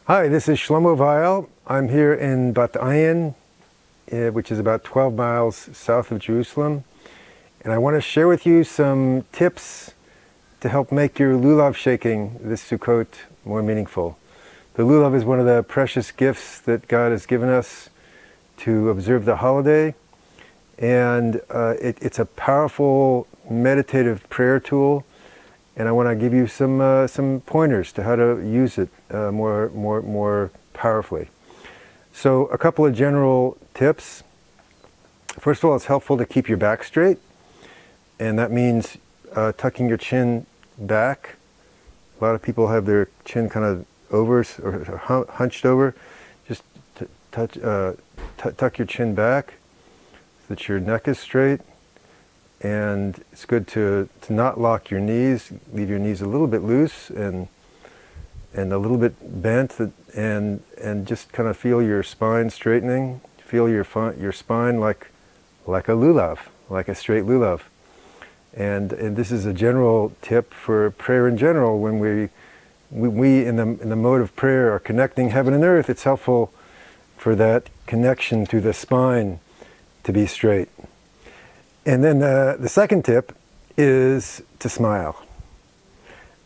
Hi, this is Shlomo Weil. I'm here in Bat Ayin, which is about 12 miles south of Jerusalem. And I want to share with you some tips to help make your Lulav shaking this Sukkot more meaningful. The Lulav is one of the precious gifts that God has given us to observe the holiday. And it's a powerful meditative prayer tool. And I want to give you some pointers to how to use it more powerfully. So a couple of general tips. First of all, it's helpful to keep your back straight. And that means tucking your chin back. A lot of people have their chin kind of over or hunched over. Just tuck your chin back so that your neck is straight. And it's good to not lock your knees. Leave your knees a little bit loose and a little bit bent, and just kind of feel your spine straightening. Feel your spine like a lulav, like a straight lulav. And this is a general tip for prayer in general. When we in the mode of prayer are connecting heaven and earth, it's helpful for that connection to the spine to be straight. And then the second tip is to smile.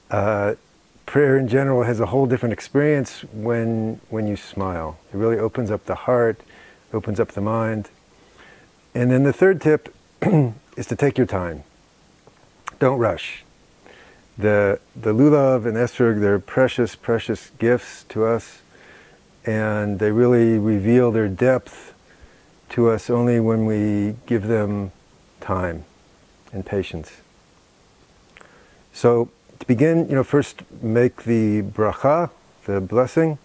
Prayer in general has a whole different experience when you smile. It really opens up the heart, opens up the mind. And then the third tip is to take your time. Don't rush. The Lulav and Esrog, they're precious, precious gifts to us, and they really reveal their depth to us only when we give them time and patience. So to begin, first make the bracha, the blessing,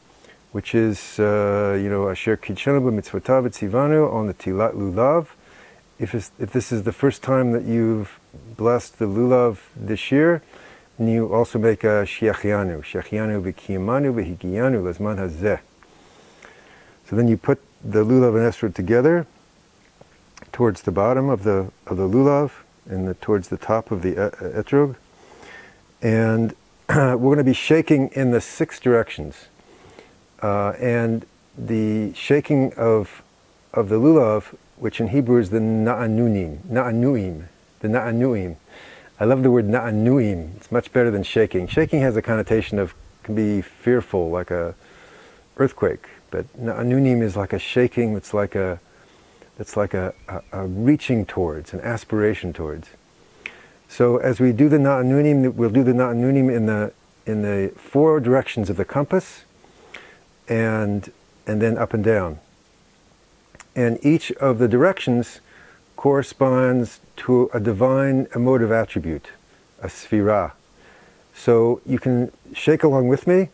which is, Asher Kitshanu b'mitzvotav etzivanu on the Tilat Lulav. If this is the first time that you've blessed the Lulav this year, then you also make a Shechianu v'kiyamanu v'higiyanu l'zman hazeh. So then you put the Lulav and Esrog together towards the bottom of the Lulav and towards the top of the Etrog. And we're going to be shaking in the 6 directions. And the shaking of the Lulav, which in Hebrew is the na'anuim. I love the word na'anuim. It's much better than shaking. Shaking has a connotation of, can be fearful, like a earthquake. But na'anuim is like a shaking that's like a reaching towards, an aspiration towards. So as we do the na'anunim, we'll do the na'anunim in the 4 directions of the compass, and then up and down. And each of the directions corresponds to a divine emotive attribute, a sphira. So you can shake along with me,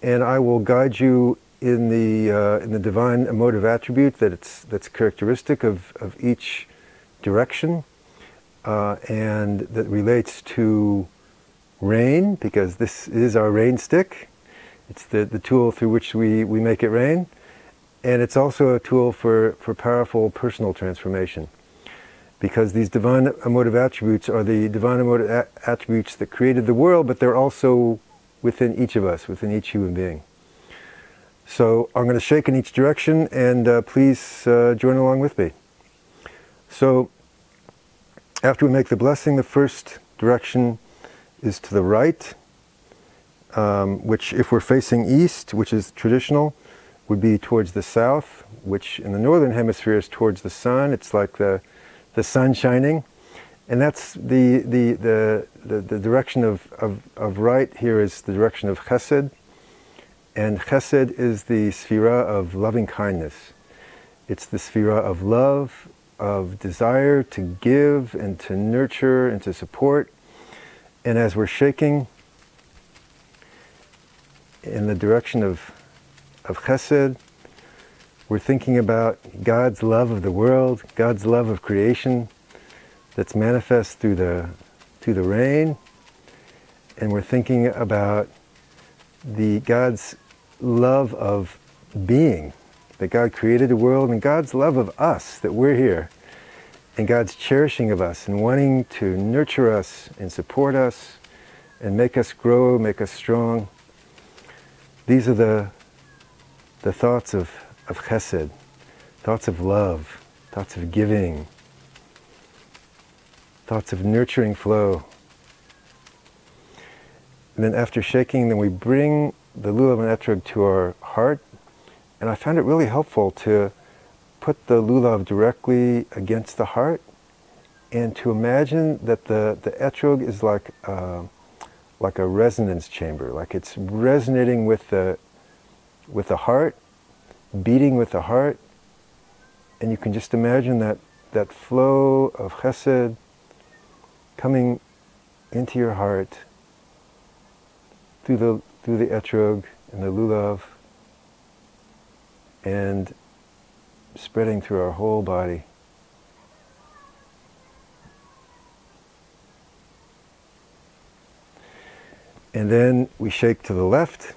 and I will guide you in the divine emotive attribute that's characteristic of each direction, and that relates to rain, because this is our rain stick. It's the tool through which we make it rain, and it's also a tool for powerful personal transformation, because these divine emotive attributes are the divine emotive attributes that created the world, but they're also within each of us, within each human being. So I'm going to shake in each direction, and please join along with me. So after we make the blessing, the first direction is to the right, which if we're facing east, which is traditional, would be towards the south, which in the northern hemisphere is towards the sun. It's like the sun shining. And that's the direction of right here is the direction of chesed. And chesed is the sphira of loving kindness. It's the sphira of love, of desire to give and to nurture and to support. And as we're shaking in the direction of chesed, we're thinking about God's love of the world, God's love of creation that's manifest through the rain. And we're thinking about God's love of being, that God created the world, and God's love of us, that we're here, and God's cherishing of us and wanting to nurture us and support us and make us grow, make us strong. These are the the thoughts of chesed, thoughts of love, thoughts of giving, thoughts of nurturing flow. And then after shaking, then we bring the lulav and etrog to our heart. And I found it really helpful to put the lulav directly against the heart and to imagine that the etrog is like a resonance chamber, like it's resonating with the heart, beating with the heart. And you can just imagine that flow of chesed coming into your heart through the etrog and the lulav and spreading through our whole body. And then we shake to the left,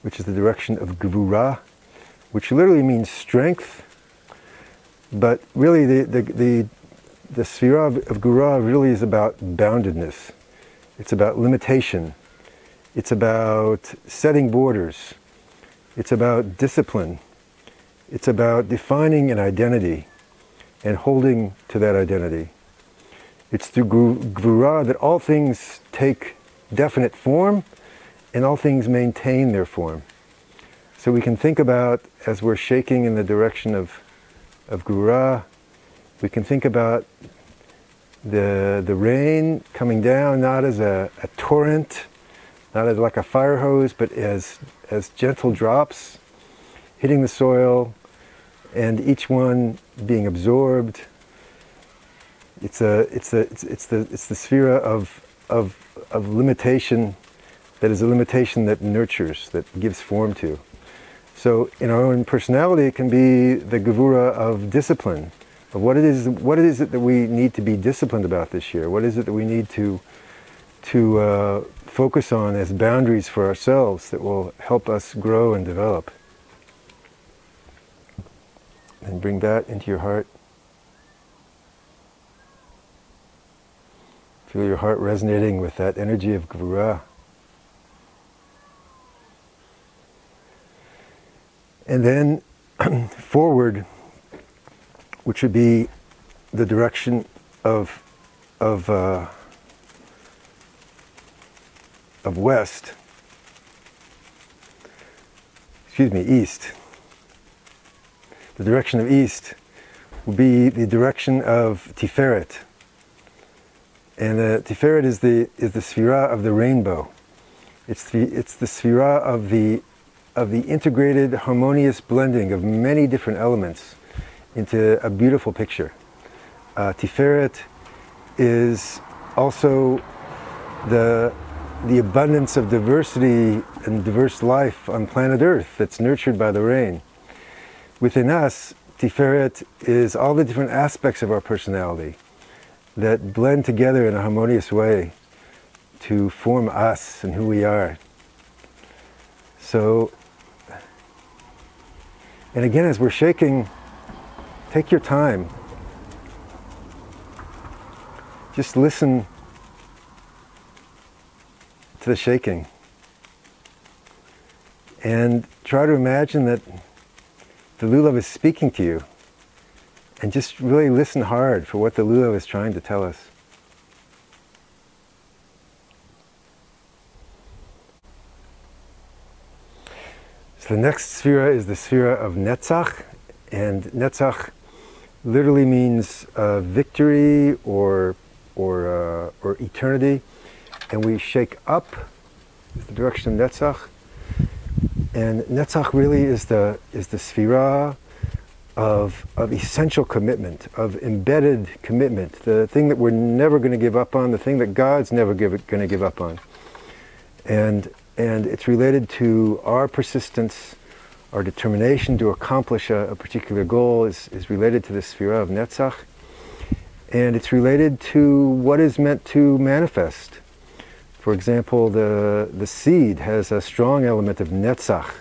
which is the direction of gvura, which literally means strength. But really the sphira of gvura really is about boundedness. It's about limitation. It's about setting borders. It's about discipline. It's about defining an identity and holding to that identity. It's through gvura that all things take definite form and all things maintain their form. So we can think about, as we're shaking in the direction of gvura, we can think about the rain coming down not as a torrent, not as like a fire hose, but as gentle drops hitting the soil, and each one being absorbed. It's the sphera of limitation that is a limitation that nurtures, that gives form to. So in our own personality, it can be the gevura of discipline, of what it is that we need to be disciplined about this year. What is it that we need to focus on as boundaries for ourselves that will help us grow and develop. And bring that into your heart. Feel your heart resonating with that energy of gvura. And then forward, which would be the direction of west. East. The direction of east will be the direction of Tiferet. And the Tiferet is the sphira of the rainbow. It's the sphira of the integrated, harmonious blending of many different elements into a beautiful picture. Tiferet is also the abundance of diversity and diverse life on planet Earth that's nurtured by the rain. Within us, Tiferet is all the different aspects of our personality that blend together in a harmonious way to form us and who we are. So, and again, as we're shaking, take your time. Just listen to the shaking. And try to imagine that the lulav is speaking to you. And just really listen hard for what the lulav is trying to tell us. So the next sphera is the sphera of Netzach. And Netzach literally means victory or eternity. And we shake up the direction of Netzach. And Netzach really is the sphera of essential commitment, of embedded commitment, the thing that we're never going to give up on, the thing that God's never going to give up on. And it's related to our persistence, our determination to accomplish a particular goal is related to the sphera of Netzach. And it's related to what is meant to manifest. For example, the seed has a strong element of Netzach,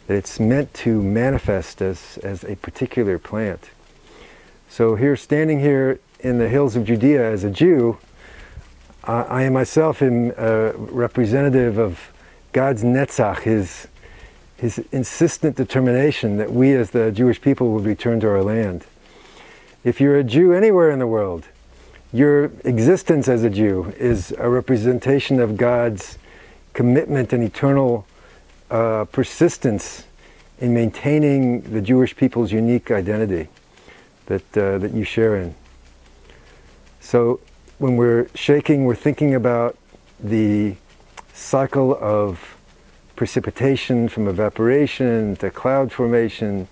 that it's meant to manifest as a particular plant. So here, standing here in the hills of Judea as a Jew, I myself am a representative of God's Netzach, his insistent determination that we as the Jewish people would return to our land. If you're a Jew anywhere in the world, your existence as a Jew is a representation of God's commitment and eternal persistence in maintaining the Jewish people's unique identity that you share in. So when we're shaking, we're thinking about the cycle of precipitation from evaporation to cloud formation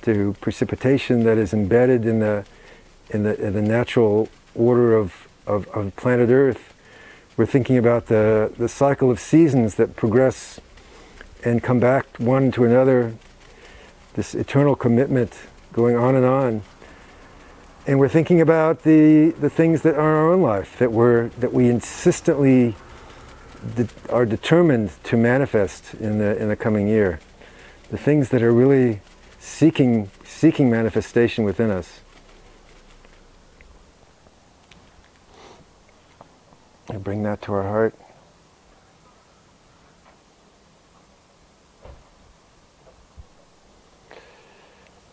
to precipitation that is embedded in the natural order of planet Earth. We're thinking about the cycle of seasons that progress and come back one to another, this eternal commitment going on and on. And we're thinking about the things that are our own life that we insistently are determined to manifest in the coming year. The things that are really seeking manifestation within us. And bring that to our heart.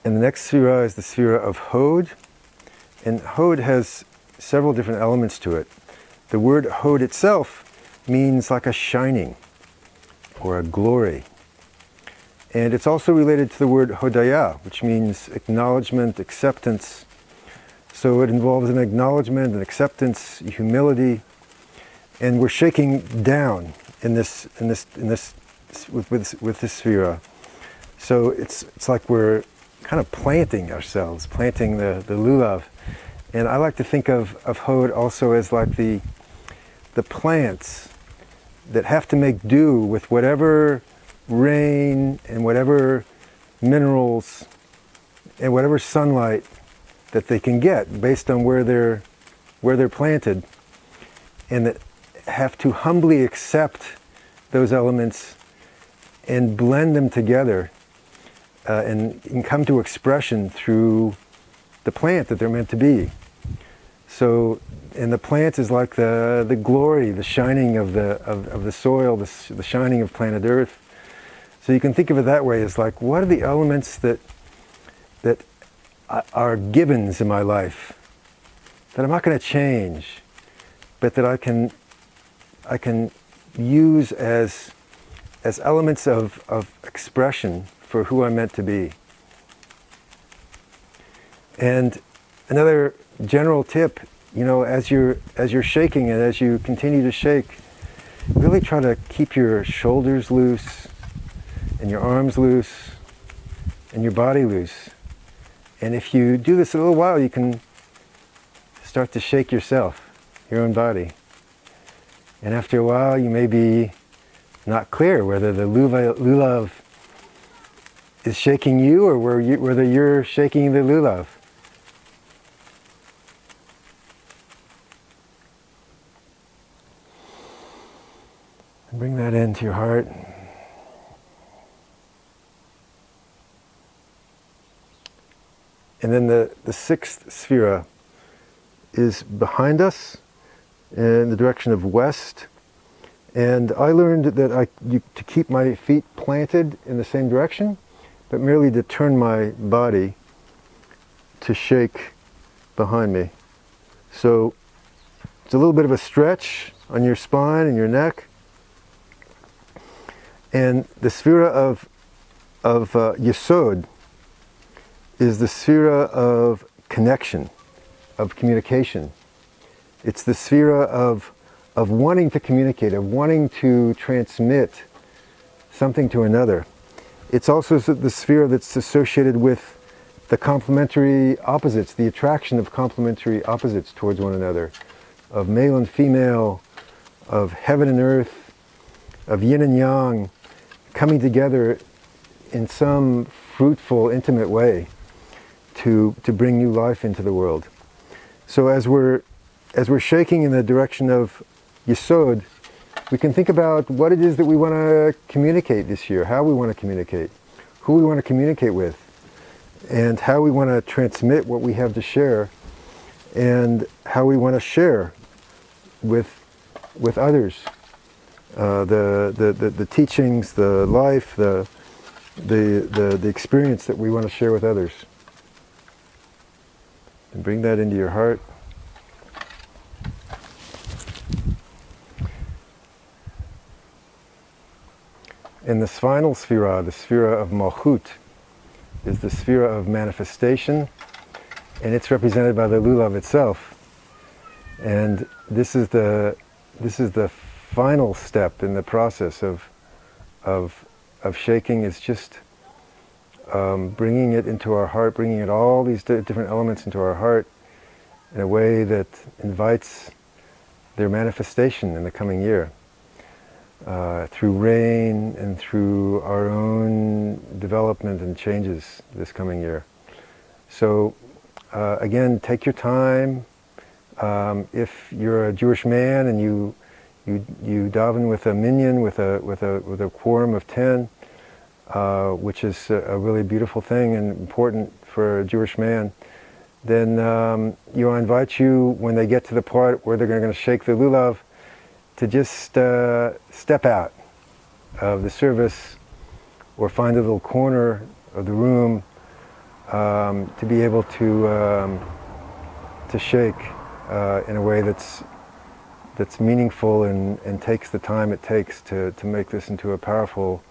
And the next sphera is the sphera of Hod. And Hod has several different elements to it. The word Hod itself means like a shining or a glory. And it's also related to the word Hodaya, which means acknowledgement, acceptance. So it involves an acknowledgement, an acceptance, humility. And we're shaking down with this sphera. So it's like we're kind of planting ourselves, planting the Lulav. And I like to think of Hod also as like the plants that have to make do with whatever rain and whatever minerals and whatever sunlight that they can get based on where they're planted, and that have to humbly accept those elements and blend them together and come to expression through the plant that they're meant to be. So, and the plant is like the glory, the shining of the soil, the shining of planet Earth. So you can think of it that way, as like, what are the elements that are givens in my life that I'm not going to change, but that I can use as elements of expression for who I'm meant to be. And another general tip, as you're shaking and as you continue to shake, really try to keep your shoulders loose and your arms loose and your body loose. And if you do this a little while, you can start to shake yourself, your own body. And after a while, you may be not clear whether the Lulav is shaking you or whether you're shaking the Lulav. And bring that into your heart. And then the sixth sphera is behind us in the direction of west. And I learned that to keep my feet planted in the same direction, but merely to turn my body to shake behind me. So it's a little bit of a stretch on your spine and your neck. And the sphera of Yesod is the sphera of connection, of communication. It's the sphera of wanting to communicate, of wanting to transmit something to another. It's also the sphere that's associated with the complementary opposites, the attraction of complementary opposites towards one another, of male and female, of heaven and earth, of yin and yang, coming together in some fruitful, intimate way to bring new life into the world. So as we're shaking in the direction of Yesod, we can think about what it is that we want to communicate this year, how we want to communicate, who we want to communicate with, and how we want to transmit what we have to share, and how we want to share with others. The teachings, the life, the the experience that we want to share with others. And bring that into your heart. And this final sphera, the sphera of Malchut, is the sphera of manifestation, and it's represented by the Lulav itself. And this is the final step in the process of shaking. Is just bringing it into our heart, bringing it all these different elements into our heart in a way that invites their manifestation in the coming year. Through rain and through our own development and changes this coming year. So again, take your time. If you're a Jewish man and you daven with a minyan, with a quorum of 10, which is a really beautiful thing and important for a Jewish man, then I invite you, when they get to the part where they're going to shake the lulav, to just step out of the service or find a little corner of the room to be able to shake in a way that's meaningful and takes the time it takes to make this into a powerful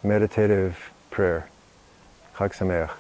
meditative prayer. Chag Sameach.